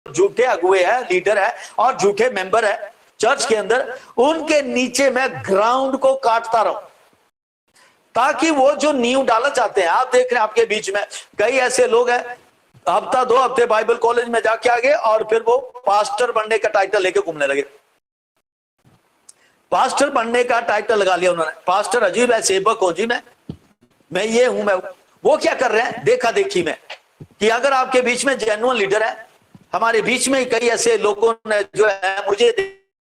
झूठे अगुए हैं, लीडर है और झूठे मेंबर है चर्च के अंदर, उनके नीचे मैं ग्राउंड को काटता रहूं, ताकि वो जो नींव डालना चाहते हैं। आप देख रहे हैं आपके बीच में कई ऐसे लोग हैं, हफ्ता 2 हफ्ते बाइबल कॉलेज में जाके आ गए और फिर वो पास्टर बनने का टाइटल लेके घूमने लगे। पास्टर बनने का टाइटल लगा लिया उन्होंने, पास्टर अजीब है, सेवक हो जी, मैं ये हूं, मैं वो क्या कर रहे हैं देखा देखी में। कि अगर आपके बीच में जेन्युइन लीडर है, हमारे बीच में कई ऐसे लोगों ने जो है मुझे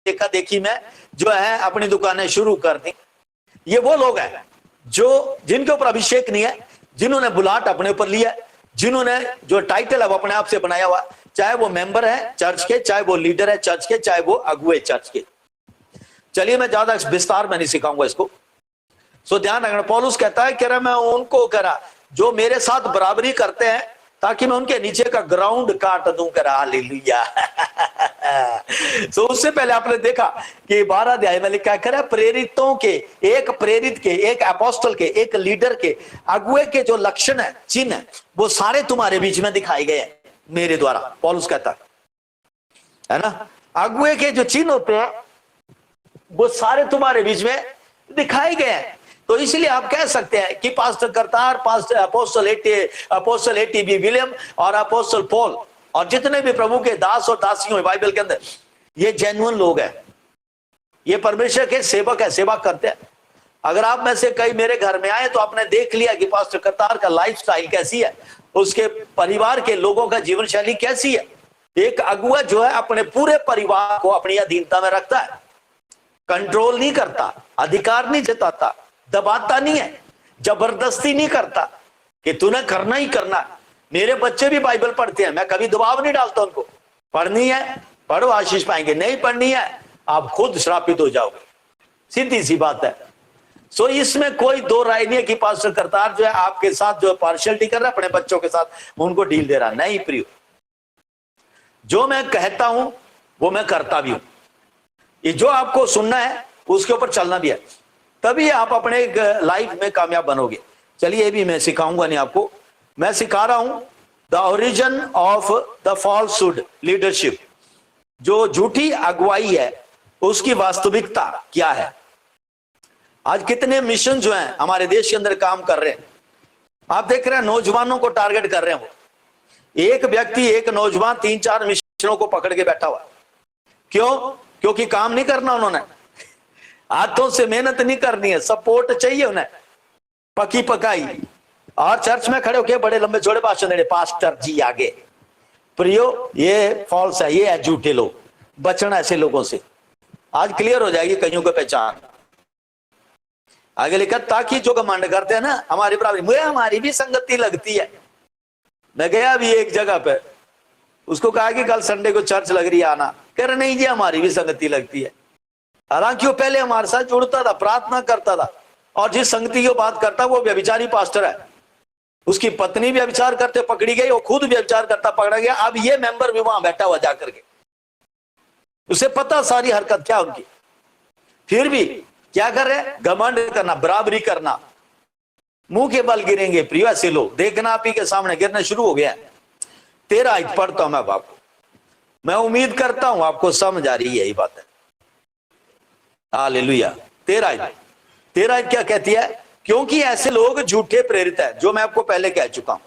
देखा देखी में जो है अपनी दुकानें शुरू कर दी। ये वो लोग हैं जो जिनके ऊपर अभिषेक नहीं है, जिन्होंने बुलाट अपने ऊपर लिया, जिन्होंने जो टाइटल है वो अपने आप से बनाया हुआ, चाहे वो मेंबर है चर्च के, चाहे वो लीडर है चर्च के, चाहे वो अगुए चर्च के। चलिए मैं ज्यादा विस्तार में नहीं सिखाऊंगा इसको, सो ध्यान रखना। पौलुस कहता है, कह रहा मैं उनको कह रहा जो मेरे साथ बराबरी करते हैं, ताकि मैं उनके नीचे का ग्राउंड काट दूं, कह रहा हालेलुया। सो उससे पहले आपने देखा कि 12 अध्याय में लिखा है, प्रेरितों के, एक प्रेरित के, एक अपोस्टल के, एक लीडर के, अगुए के जो लक्षण है, चिन्ह है, वो सारे तुम्हारे बीच में दिखाए गए हैं मेरे द्वारा। पौलुस कहता है ना, अगुए के जो चिन्ह होते हैं वो सारे तुम्हारे बीच में दिखाए गए हैं। तो इसलिए आप कह सकते हैं कि pastor Kartar, pastor apostle ATB William और अपोस्टल पॉल और जितने भी प्रभु के दास और दासियों हैं बाइबल के अंदर, ये जेन्युइन लोग हैं, ये परमेश्वर के सेवक है, सेवा करते हैं। अगर आप में से कई मेरे घर में आए तो आपने देख लिया कि पास्टर करतार का लाइफस्टाइल कैसी है, उसके परिवार के लोगों का जीवन शैली कैसी है। एक अगुआ जो है अपने पूरे परिवार को अपनी अधीनता में रखता है, कंट्रोल नहीं करता, अधिकार नहीं जताता, दबाता नहीं है, जबरदस्ती नहीं करता कि तूने करना ही करना। मेरे बच्चे भी बाइबल पढ़ते हैं, मैं कभी दबाव नहीं डालता उनको, पढ़नी है पढ़ो आशीष पाएंगे, नहीं पढ़नी है आप खुद श्रापित हो जाओगे, सीधी सी बात है। सो इसमें कोई दो राय नहीं है कि पास्टर करतार जो है आपके साथ जो पार्शियलिटी कर रहा है अपने बच्चों के साथ, वो उनको ढील दे रहा नहीं। प्रियो, जो मैं कहता हूं वो मैं करता भी हूं, ये जो आपको सुनना है उसके ऊपर चलना भी है, तभी आप अपने लाइफ में कामयाब बनोगे। चलिए ये भी मैं सिखाऊंगा नहीं आपको, मैं सिखा रहा हूं the origin of the falsehood leadership, जो झूठी अगुवाई है उसकी वास्तविकता क्या है। आज कितने मिशन जो हैं हमारे देश के अंदर काम कर रहे हैं, आप देख रहे हैं नौजवानों को टारगेट कर रहे हैं। वो एक व्यक्ति, एक नौजवान 3-4 मिशनों को पकड़ के बैठा हुआ, क्यों? क्योंकि काम नहीं करना उन्होंने, हाथों से मेहनत नहीं करनी है, सपोर्ट चाहिए उन्हें पकी पकाई, और चर्च में खड़े होके बड़े लंबे चौड़े भाषण देने, पास्टर जी आगे। प्रियो, ये फॉल्स है, ये है झूठे लोग, बचना ऐसे लोगों से। आज क्लियर हो जाएगी कईयों को पहचान। आगे लिखा, ताकि जो घमंड करते हैं ना हमारी बराबरी, मुझे हमारी भी संगति लगती है। मैं गया अभी एक जगह पे, उसको कहा कि कल संडे को चर्च लग रही है आना, कह रहे नहीं जी हमारी भी संगति लगती है। हालांकि वो पहले हमारे साथ जुड़ता था, प्रार्थना करता था, और जिस संगति की बात करता वो व्यभिचारी पास्टर है, उसकी पत्नी व्यभिचार करते पकड़ी गई, वो खुद व्यभिचार करता पकड़ा गया। अब ये मेंबर भी वहां बैठा हुआ जाकर के, उसे पता सारी हरकत क्या उनकी, फिर भी क्या कर रहे, घमंड करना, बराबरी करना, मुंह के बल गिरेंगे। प्रियो, ऐसे लोग देखना आप ही के सामने गिरना शुरू हो गया। 13 आयत पढ़ता हूं मैं आपको, मैं उम्मीद करता हूं आपको समझ आ रही है, यही बात है। हालेलुया। 13 आयत क्या कहती है? क्योंकि ऐसे लोग झूठे प्रेरित हैं, जो मैं आपको पहले कह चुका हूं।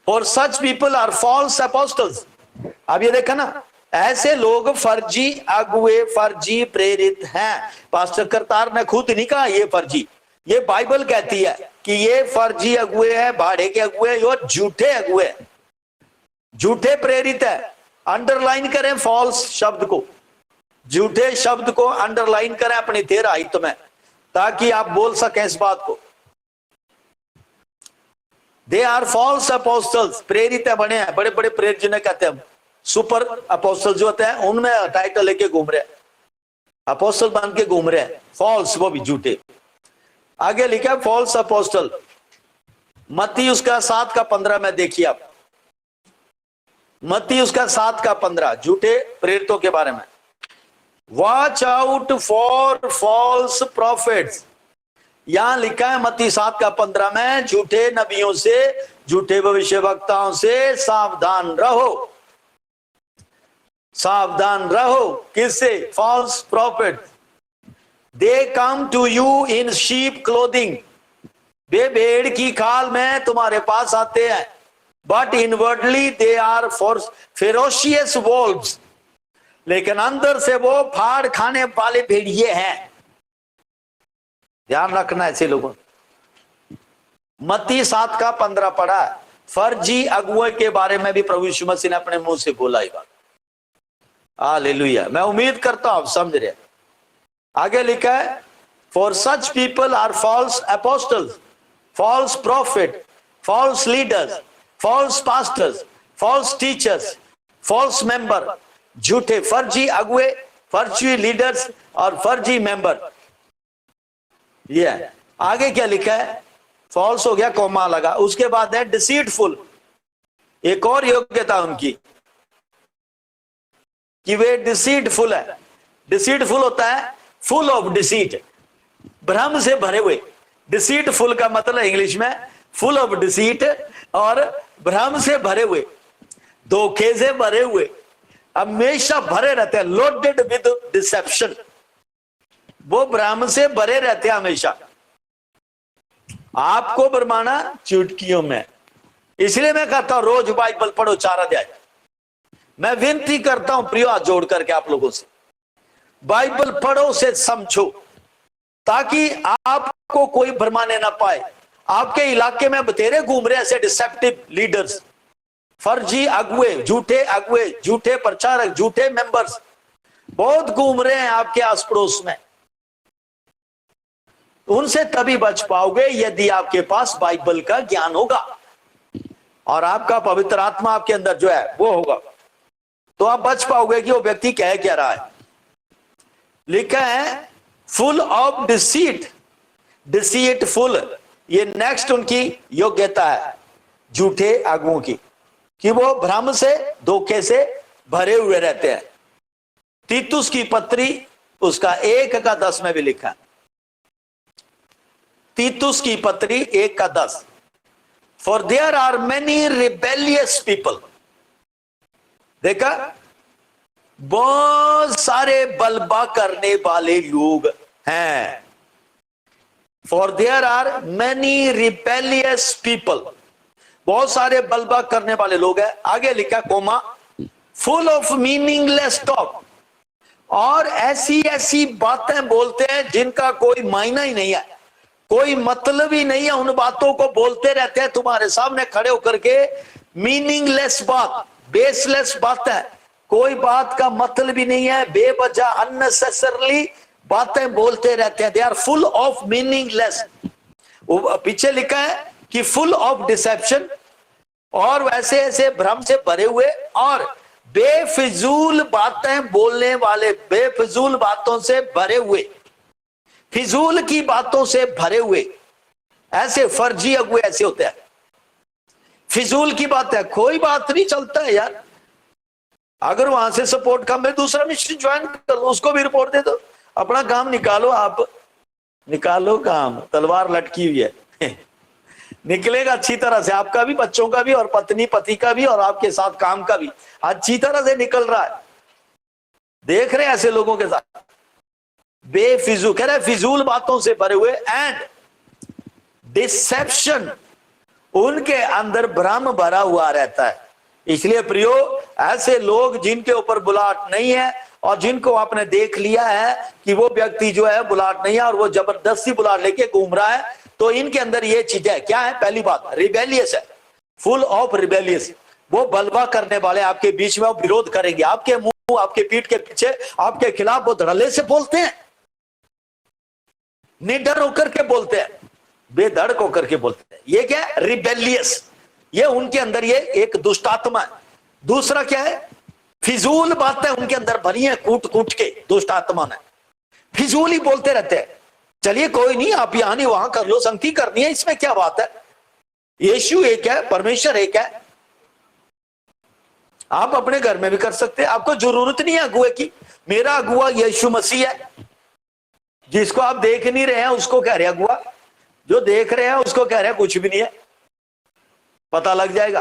For such people are false apostles. अब ये देखा ना, ऐसे लोग फर्जी अगुए, फर्जी प्रेरित हैं। पास्टर करतार ने खुद नहीं कहा ये फर्जी, ये बाइबल कहती है कि ये फर्जी अगुए हैं, भाड़े के अगुए और झूठे अगुए, झूठे प्रेरित है। अंडरलाइन करें फॉल्स शब्द को, झूठे शब्द को अंडरलाइन करें अपनी 13 आयत में, ताकि आप बोल सकें इस बात को। दे आर फॉल्स अपोस्टल्स, प्रेरित है, बने हैं, बड़े बड़े प्रेरित जिन्हें कहते हैं सुपर अपोस्टल जो होते हैं, उनमें टाइटल लेके घूम रहे हैं, अपोस्टल बन के घूम रहे हैं, फॉल्स, वो भी झूठे। आगे लिखा फॉल्स अपोस्टल, मत्ती उसका 7:15 में देखिए आप, मत्ती उसका 7:15 झूठे प्रेरितों के बारे में। Watch out for false prophets, यहां लिखा है मत्ती 7:15 में, झूठे नबियों से, झूठे भविष्यवक्ताओं से सावधान रहो। सावधान रहो किससे? False prophet. They come to you in sheep clothing, वे भेड़ की खाल में तुम्हारे पास आते हैं, but inwardly they are ferocious wolves, लेकिन अंदर से वो फाड़ खाने वाले भेड़िए हैं। ध्यान रखना ऐसे लोगों। मत्ती 7:15 पढ़ा है। फर्जी अगुए के बारे में भी प्रभु यीशु मसीह ने अपने मुंह से बोला ही बात। हालेलुया। मैं उम्मीद करता हूं आप समझ रहे। आगे लिखा है, for such people are false apostles, false prophet, false leaders, false pastors, false teachers, false member, झूठे फर्जी अगुए, फर्जी लीडर्स और फर्जी मेंबर। ये आगे क्या लिखा है? फॉल्स हो गया, कॉमा लगा, उसके बाद है डिसीटफुल। एक और योग्यता उनकी कि वे डिसीटफुल है। डिसीटफुल होता है फुल ऑफ डिसीट, भ्रम से भरे हुए। डिसीटफुल का मतलब इंग्लिश में फुल ऑफ डिसीट, और भ्रम से भरे हुए, धोखे से भरे हुए, हमेशा भरे रहते हैं, लोडेड विद डिसेप्शन। वो भ्रम से भरे रहते हैं हमेशा, आपको भरमाना चुटकियों में। इसलिए मैं कहता हूं रोज बाइबल पढ़ो 4 अध्याय। मैं विनती करता हूं प्रियो हाथ जोड़ करके आप लोगों से, बाइबल पढ़ो, उसे समझो, ताकि आपको कोई भरमाने ना पाए। आपके इलाके में बतेरे घूम रहे ऐसे डिसेप्टिव लीडर्स, फर्जी अगुए, झूठे प्रचारक, झूठे मेंबर्स बहुत घूम रहे हैं आपके आस पड़ोस में। उनसे तभी बच पाओगे यदि आपके पास बाइबल का ज्ञान होगा और आपका पवित्र आत्मा आपके अंदर जो है वो होगा, तो आप बच पाओगे कि वो व्यक्ति कह क्या रहा है। लिखा है फुल ऑफ डिसीट, डिसीटफुल, ये नेक्स्ट उनकी योग्यता है झूठे अगुओं की, कि वो भ्रम से, धोखे से भरे हुए रहते हैं। तीतुस की पत्री उसका 1:10 में भी लिखा है। तीतुस की पत्री 1:10, for there are many rebellious people. देखा, बहुत सारे बलबा करने वाले लोग हैं। For there are many rebellious people, बहुत सारे बलबा करने वाले लोग हैं। आगे लिखा comma, full of meaningless talk, और ऐसी ऐसी बातें बोलते हैं जिनका कोई मायना ही नहीं है, कोई मतलब ही नहीं है, उन बातों को बोलते रहते हैं तुम्हारे सामने खड़े होकर के। मीनिंगलेस बात, बेसलेस बात है, कोई बात का मतलब ही नहीं है, बेवजह अननेसेसरली बातें बोलते रहते हैं। They are full of meaningless. पीछे लिखा है कि फुल ऑफ डिसेप्शन, और वैसे ऐसे भ्रम से भरे हुए और बेफिजूल बातें बोलने वाले, बेफिजूल बातों से भरे हुए, फिजूल की बातों से भरे हुए, ऐसे फर्जी अगुए ऐसे होते हैं। फिजूल की बात है, कोई बात नहीं चलता है यार, अगर वहां से सपोर्ट कम है दूसरा मिशन ज्वाइन कर लो, उसको भी रिपोर्ट दे दो, अपना काम निकालो। आप निकालो काम, तलवार लटकी हुई है निकलेगा अच्छी तरह से, आपका भी, बच्चों का भी, और पत्नी पति का भी, और आपके साथ काम का भी अच्छी तरह से निकल रहा है। देख रहे हैं ऐसे लोगों के साथ बेफिजूल, कह रहे फिजूल बातों से भरे हुए एंड डिसेप्शन, उनके अंदर भ्रम भरा हुआ रहता है। इसलिए प्रियो, ऐसे लोग जिनके ऊपर बुलाहट नहीं है और जिनको आपने देख लिया है कि वो व्यक्ति जो है बुलाहट नहीं है और वो जबरदस्ती बुलाहट लेके घूम रहा है, तो इनके अंदर ये चीजें क्या है? पहली बात, रिबेलियस है, फुल ऑफ रिबेलियस। वो बलवा करने वाले आपके बीच में, वो विरोध करेंगे आपके मुंह, आपके पीठ के पीछे आपके खिलाफ वो धड़ल्ले से बोलते हैं, निडर होकर के बोलते हैं, बेधड़क होकर के बोलते हैं। ये क्या है? रिबेलियस। ये उनके अंदर ये एक दुष्ट आत्मा है। दूसरा क्या है? फिजूल बातें उनके अंदर भरी है, कूट कूट के दुष्ट आत्मा ने फिजूल ही बोलते रहते हैं। चलिए कोई नहीं, आप यहां नहीं वहां कर लो, संगति करनी है, इसमें क्या बात है? यीशु एक है, परमेश्वर एक है, आप अपने घर में भी कर सकते हैं। आपको जरूरत नहीं है अगुए की। मेरा अगुआ यीशु मसीह है, जिसको आप देख नहीं रहे हैं उसको कह रहे हैं अगुआ, जो देख रहे हैं उसको कह रहे हैं कुछ भी नहीं है। पता लग जाएगा।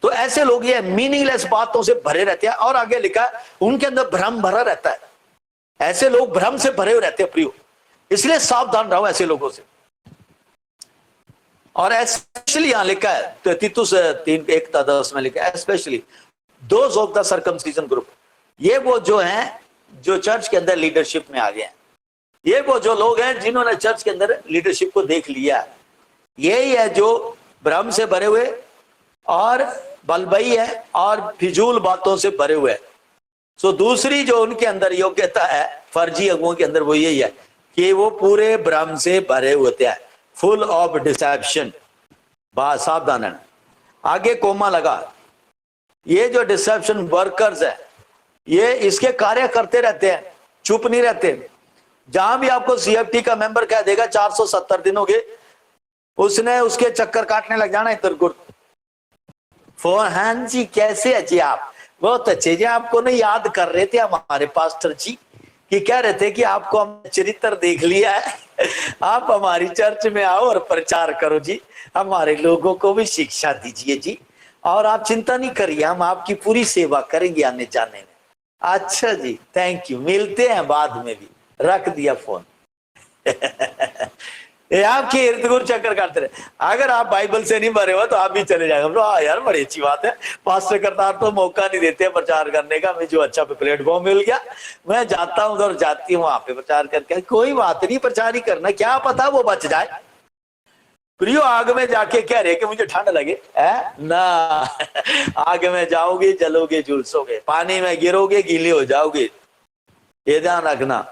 तो ऐसे लोग ये मीनिंगलेस बातों से भरे रहते हैं। और आगे लिखा है उनके अंदर भ्रम भरा रहता है। ऐसे लोग भ्रम से भरे हुए रहते हैं प्रियो, इसलिए सावधान रहो ऐसे लोगों से। और स्पेशली यहां लिखा है तो तीतुस 3:1-10 में लिखा है specially those of the circumcision group, ये वो जो हैं जो चर्च के अंदर लीडरशिप में आ गए हैं, ये वो जो लोग हैं जिन्होंने चर्च के अंदर लीडरशिप को देख लिया है। यही है जो भ्रम से भरे हुए और बलबई है और फिजूल बातों से भरे हुए। सो दूसरी जो उनके अंदर योग्यता है फर्जी अगुओं के अंदर वो यही है कि वो पूरे भ्रम से भरे होते हैं, फुल ऑफ डिसेप्शन। बात सावधान है। आगे कोमा लगा, ये जो डिसेप्शन वर्कर्स है ये इसके कार्य करते रहते हैं, चुप नहीं रहते। जहां भी आपको सीएफटी का मेंबर कह देगा 470 दिन हो गए, उसने उसके चक्कर काटने लग जाना इधर गुड़ फोन। हाँ जी कैसे अच्छे आप, बहुत अच्छे जी, आपको नहीं याद कर रहे थे हमारे पास्टर जी कि कह रहे थे कि आपको हम चरित्र देख लिया है, आप हमारी चर्च में आओ और प्रचार करो जी, हमारे लोगों को भी शिक्षा दीजिए जी, और आप चिंता नहीं करिए हम आपकी पूरी सेवा करेंगे आने जाने में। अच्छा जी थैंक यू, मिलते हैं बाद में भी। रख दिया फोन। ये आपके इर्द गिर्द चक्कर काटते रहे। अगर आप बाइबल से नहीं भरे हो तो आप भी चले जाएंगे। हाँ यार बड़ी अच्छी बात है, पास्टर करतार तो मौका नहीं देते प्रचार करने का, मुझे जो अच्छा प्लेटफॉर्म मिल गया मैं जाता हूँ और जाती हूँ वहां पे प्रचार करके। कोई बात नहीं, प्रचार ही करना, क्या पता वो बच जाए। प्रियो आग में जाके कह रहे कि मुझे ठंड लगे है ना, आग में जाओगे जलोगे झुलसोगे, पानी में गिरोगे गीले हो जाओगे, ये ध्यान रखना।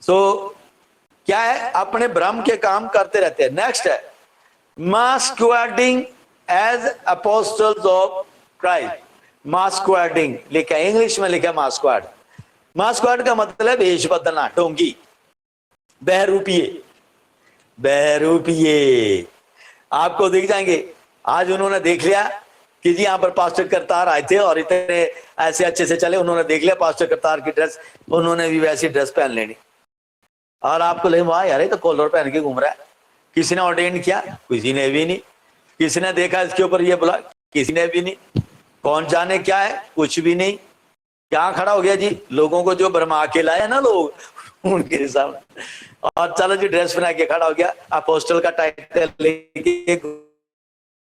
सो क्या है, अपने भ्रम के काम करते रहते हैं। नेक्स्ट है मास्कुएडिंग एज अपोस्टल्स ऑफ क्राइस्ट। मास्कुएडिंग लिखा है, इंग्लिश में लिखा है मास्कुएड। मास्कुएड का मतलब भेष बदलना, ढोंगी, बहरूपिये। बहरूपिये आपको दिख जाएंगे। आज उन्होंने देख लिया कि जी यहाँ पर पास्टर करतार आए थे और इतने ऐसे अच्छे से चले, उन्होंने देख लिया पास्टर करतार की ड्रेस, उन्होंने भी वैसी ड्रेस पहन लेनी और आपको लगे वाह यार ये तो कॉलर पहन के घूम रहा है। किसी ने ऑर्डेन किया? किसी ने भी नहीं। किसी ने देखा इसके ऊपर ये बोला? किसी ने भी नहीं। कौन जाने क्या है? कुछ भी नहीं। क्या खड़ा हो गया जी? लोगों को जो भरमा के लाए ना लोग उनके सामने, और चलो जी ड्रेस बना के खड़ा हो गया, अपोस्टल का टाइटल लेके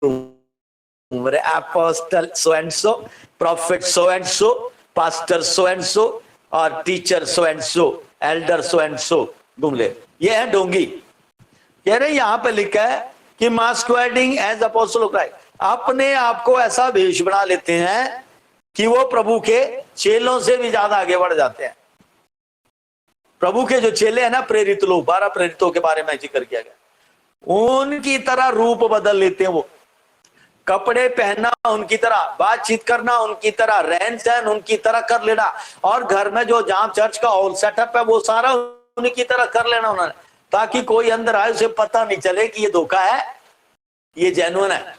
घूम रहे, apostle so and so, prophet so and so, pastor so and so और teacher so and so, elder so and so घूम ले। ये है डोंगी। कह रहे यहां पे लिखा है कि मास्कुएडिंग एज अपोस्टल ऑफ क्राइस्ट, अपने आप को ऐसा भेष बना लेते हैं कि वो प्रभु के चेलों से भी ज्यादा आगे बढ़ जाते हैं। प्रभु के जो चेले हैं ना, प्रेरित लोग, 12 प्रेरितों के बारे में जिक्र किया गया, उनकी तरह रूप बदल लेते हैं। वो कपड़े पहनना उनकी तरह, बातचीत करना उनकी तरह, रहन सहन उनकी तरह कर लेना, और घर में जो जहां चर्च का हॉल सेटअप है वो सारा उनकी तरह कर लेना उन्होंने, ताकि कोई अंदर आए उसे पता नहीं चले कि ये धोखा है, ये जेन्युइन है,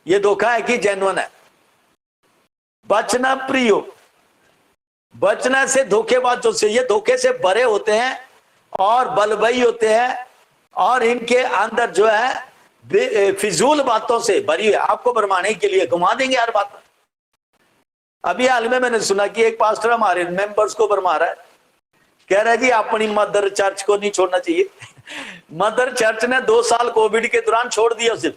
ये धोखा है कि जेन्युइन है। बचना प्रियो, बचना से धोखेबाजों से। ये धोखे से भरे होते हैं और बलबई होते हैं और इनके अंदर जो है फिजूल बातों से भरी है, आपको भरमाने के लिए घुमा देंगे हर बात। अभी हाल में मैंने सुना कि एक पास्टर हमारे मेंबर्स को भरमा रहा है, कह रहा है जी अपनी मदर चर्च को नहीं छोड़ना चाहिए। मदर चर्च ने 2 साल कोविड के दौरान छोड़ दिया, सिर्फ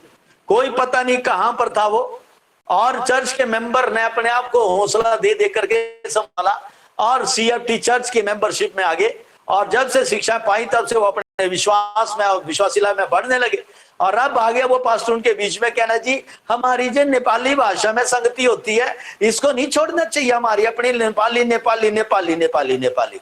कोई पता नहीं कहां पर था वो, और चर्च के मेंबर ने अपने आप को हौसला दे दे करके संभाला और सीएफटी चर्च की मेंबरशिप में आ गए, और जब से शिक्षा पाई तब से वो अपने विश्वास में और विश्वासिला में बढ़ने लगे। और अब आ गया वो पास्टर उनके बीच में कहना जी हमारी जो नेपाली भाषा में संगति होती है इसको नहीं छोड़ना चाहिए, हमारी अपनी नेपाली नेपाली नेपाली नेपाली नेपाली।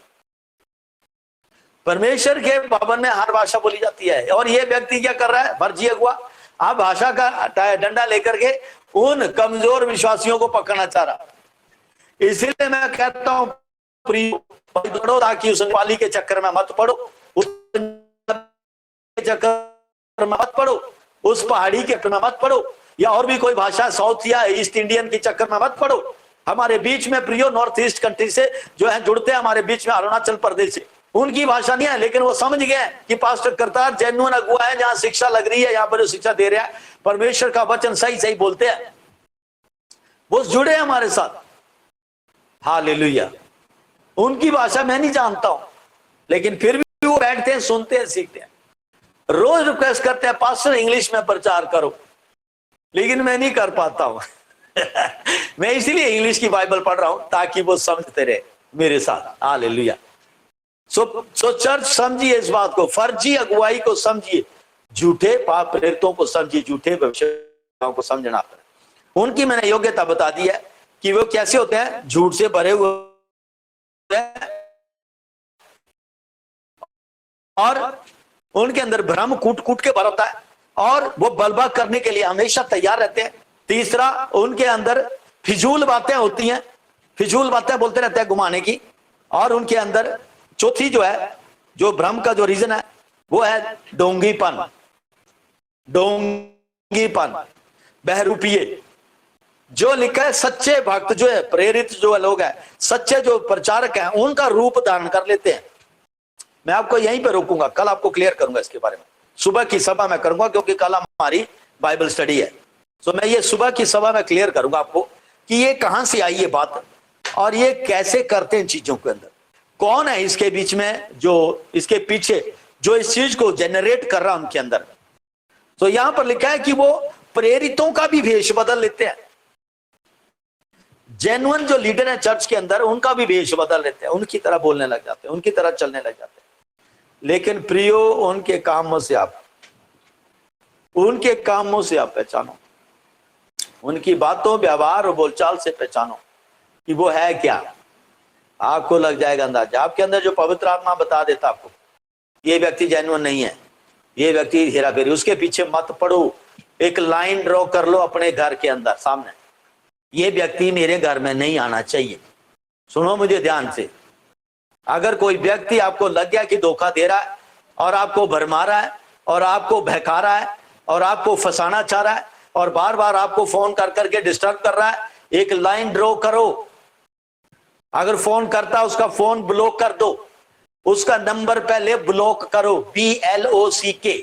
परमेश्वर के भवन में हर भाषा बोली जाती है, और ये व्यक्ति क्या कर रहा है, फर्जी अगुआ, आप भाषा का डंडा लेकर के उन कमजोर विश्वासियों को पकड़ना चाह रहा। इसीलिए मैं कहता हूं दौड़ो, ताकि उस नेपाली के चक्कर में मत पड़ो, उस चक्कर में मत पड़ो, उस पहाड़ी के चक्कर में मत पड़ो, या और भी कोई भाषा साउथ या ईस्ट इंडियन के चक्कर में मत पड़ो। हमारे बीच में प्रियो नॉर्थ ईस्ट कंट्री से जो है जुड़ते हैं, हमारे बीच में अरुणाचल प्रदेश से, उनकी भाषा नहीं है, लेकिन वो समझ गए कि पास्टर करतार जेन्युइन अगुआ है, जहां शिक्षा लग रही है, यहाँ पर जो शिक्षा दे रहा है परमेश्वर का वचन सही सही बोलते हैं, वो जुड़े हमारे साथ। हालेलुया। उनकी भाषा मैं नहीं जानता हूं, लेकिन फिर भी वो बैठते हैं, सुनते हैं, सीखते हैं। रोज रिक्वेस्ट करते हैं पास्टर इंग्लिश में प्रचार करो, लेकिन मैं नहीं कर पाता हूं। मैं इसीलिए इंग्लिश की बाइबल पढ़ रहा हूं ताकि वो समझते रहे मेरे साथ। हालेलुया। सो चर्च समझिए इस बात को, फर्जी अगुवाई को समझिए, झूठे पाप प्रेरितों को समझिए, झूठे भविष्यवाणियों को समझना पड़े। उनकी मैंने योग्यता बता दी है कि वो कैसे होते हैं, झूठ से भरे हुए और उनके अंदर भ्रम कूट कूट के भर होता है, और वो बलबा करने के लिए हमेशा तैयार रहते हैं। तीसरा, उनके अंदर फिजूल बातें होती हैं, फिजूल बातें बोलते रहते हैं घुमाने की। और उनके अंदर चौथी जो है, जो भ्रम का जो रीजन है, वो है डोंगीपन, डोंगीपन, बहरूपिये। जो लिखा है सच्चे भक्त जो है, प्रेरित जो लोग हैं, सच्चे जो प्रचारक हैं, उनका रूप धारण कर लेते हैं। मैं आपको यहीं पे रोकूंगा, कल आपको क्लियर करूंगा इसके बारे में, सुबह की सभा में करूंगा, क्योंकि कल हमारी बाइबल स्टडी है। तो मैं ये सुबह की सभा में क्लियर करूंगा आपको कि ये कहां से आई ये बात, और ये कैसे करते हैं चीजों के अंदर, कौन है इसके बीच में, जो इसके पीछे जो इस चीज को जनरेट कर रहा है उनके अंदर। तो यहां पर लिखा है कि वो प्रेरितों का भी भेष बदल लेते हैं। जेन्युइन जो लीडर है चर्च के अंदर, उनका भी भेष बदल लेते हैं, उनकी तरह बोलने लग जाते हैं, उनकी तरह चलने लग जाते हैं। लेकिन प्रियो, उनके कामों से आप पहचानो, उनकी बातों, व्यवहार और बोलचाल से पहचानो कि वो है क्या। आपको लग जाएगा अंदाजा, आपके अंदर जो पवित्र आत्मा बता देता आपको ये व्यक्ति जेन्युइन नहीं है, ये व्यक्ति हेराफेरी, उसके पीछे मत पड़ो। एक लाइन ड्रॉ कर लो अपने घर के अंदर सामने, ये व्यक्ति मेरे घर में नहीं आना चाहिए। सुनो मुझे ध्यान से, अगर कोई व्यक्ति आपको लग गया कि धोखा दे रहा है और आपको भरमा रहा है और आपको बहका रहा है और आपको फंसाना चाह रहा है और बार बार आपको फोन कर करके डिस्टर्ब कर रहा है, एक लाइन ड्रॉ करो। अगर फोन करता है उसका फोन ब्लॉक कर दो, उसका नंबर पहले ब्लॉक करो, BLOCK,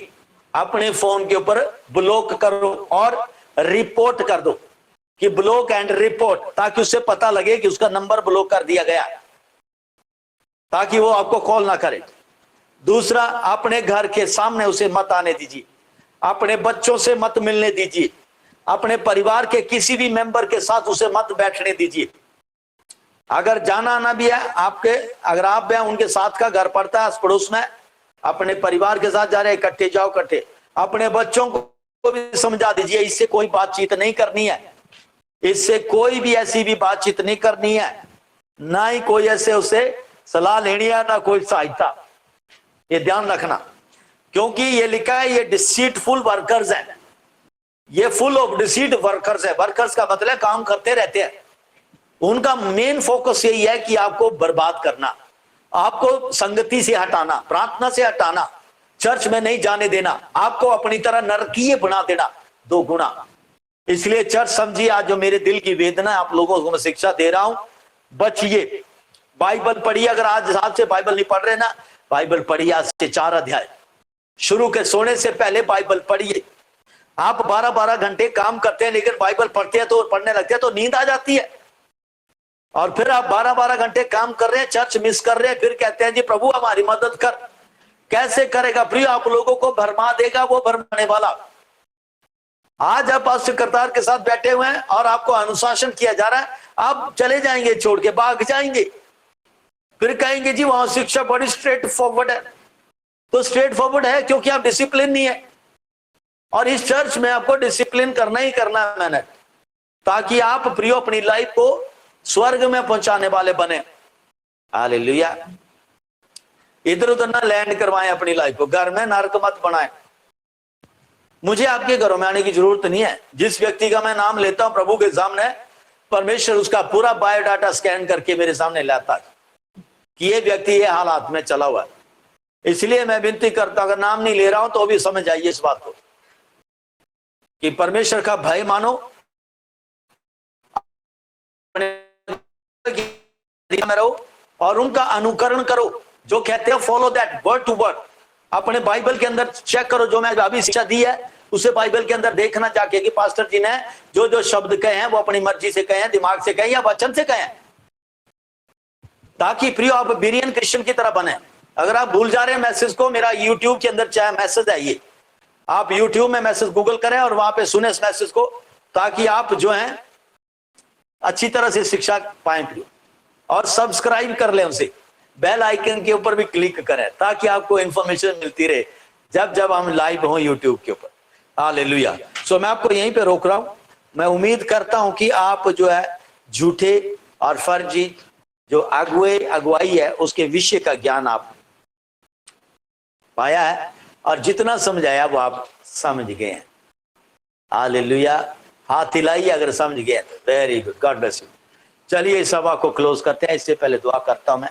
अपने फोन के ऊपर ब्लॉक करो और रिपोर्ट कर दो कि ब्लॉक एंड रिपोर्ट, ताकि उससे पता लगे कि उसका नंबर ब्लॉक कर दिया गया, ताकि वो आपको कॉल ना करे। दूसरा, अपने घर के सामने उसे मत आने दीजिए, अपने बच्चों से मत मिलने दीजिए, अपने परिवार के किसी भी मेंबर के साथ उसे मत बैठने दीजिए। अगर जाना आना भी है आपके, अगर आप हैं उनके साथ का घर पड़ता है आस पड़ोस में, अपने परिवार के साथ जा रहे हैं, इकट्ठे जाओ इकट्ठे। अपने बच्चों को भी समझा दीजिए इससे कोई बातचीत नहीं करनी है, इससे कोई भी ऐसी भी बातचीत नहीं करनी है, ना ही कोई ऐसे उसे सलाह लेनी है, ना कोई सहायता। ये ध्यान रखना, क्योंकि ये लिखा है ये डिसीटफुल वर्कर्स हैं, ये फुल ऑफ डिसीट वर्कर्स है। वर्कर्स का मतलब काम करते रहते हैं, उनका मेन फोकस यही है कि आपको बर्बाद करना, आपको संगति से हटाना, प्रार्थना से हटाना, चर्च में नहीं जाने देना, आपको अपनी तरह नरकीय बना देना 2 गुना। इसलिए चर्च समझिए, आज जो मेरे दिल की वेदना आप लोगों को मैं शिक्षा दे रहा हूं, बचिए, बाइबल पढ़िए। अगर आज साहब से बाइबल नहीं पढ़ रहे ना, बाइबल पढ़िए, आज से 4 अध्याय शुरू के सोने से पहले बाइबल पढ़िए। आप 12-12 घंटे काम करते हैं, लेकिन बाइबल पढ़ते हैं तो पढ़ने लगते हैं तो नींद आ जाती है, और फिर आप 12-12 घंटे काम कर रहे हैं, चर्च मिस कर रहे हैं, फिर कहते हैं जी प्रभु हमारी मदद कर। कैसे करेगा प्रिय? आप लोगों को भरमा देगा वो भरमाने वाला। आज आप पास्टर करतार के साथ बैठे हुए हैं और आपको अनुशासन किया जा रहा है, आप चले जाएंगे, छोड़ के भाग जाएंगे, फिर कहेंगे जी वहां शिक्षा बड़ी स्ट्रेट फॉरवर्ड है। तो स्ट्रेट फॉरवर्ड है क्योंकि आप डिसिप्लिन नहीं है, और इस चर्च में आपको डिसिप्लिन करना ही करना है मैंने, ताकि आप प्रियो अपनी लाइफ को स्वर्ग में पहुंचाने वाले बने। हालेलुया। इधर उधर ना लैंड करवाएं अपनी लाइफ को, घर में नरक मत बनाएं। मुझे आपके घरों में आने की जरूरत नहीं है। जिस व्यक्ति का मैं नाम लेता हूं प्रभु के सामने, परमेश्वर उसका पूरा बायोडाटा स्कैन करके मेरे सामने लाता है कि ये व्यक्ति ये हालात में चला हुआ है। इसलिए मैं विनती करता हूं, अगर नाम नहीं ले रहा हूं तो भी समझ आइए इस बात को कि परमेश्वर का भय मानो, रहो और उनका अनुकरण करो, जो कहते हैं follow that word to word. अपने बाइबल के अंदर चेक करो, जो मैं अभी शिक्षा दी है उसे बाइबल के अंदर देखना जाके कि पास्टर जी ने जो जो शब्द कहे हैं वो अपनी मर्जी से कहे हैं, दिमाग से कहे या वचन से कहे, ताकि प्रियो आप बिरियन क्रिश्चियन की तरह बने। अगर आप भूल जा रहे हैं मैसेज को, मेरा यूट्यूब के अंदर चाहे मैसेज है, ये आप यूट्यूब में मैसेज गूगल करें और वहां पे सुने इस मैसेज को, ताकि आप जो है अच्छी तरह से शिक्षा पाएं प्रियो। और सब्सक्राइब कर लें उसे, बेल आइकन के ऊपर भी क्लिक करें ताकि आपको इंफॉर्मेशन मिलती रहे जब जब हम लाइव हों यूट्यूब के ऊपर। हालेलुया। सो मैं आपको यहीं पे रोक रहा हूं। मैं उम्मीद करता हूं कि आप जो है झूठे और फर्जी जो अगुवाई है उसके विषय का ज्ञान आप पाया है, और जितना समझाया वो आप समझ गए हैं। हालेलुया। हाथ हिलाइए अगर समझ गए तो। Very good, God bless you. चलिए इस सभा को क्लोज करते हैं। इससे पहले दुआ करता हूं मैं।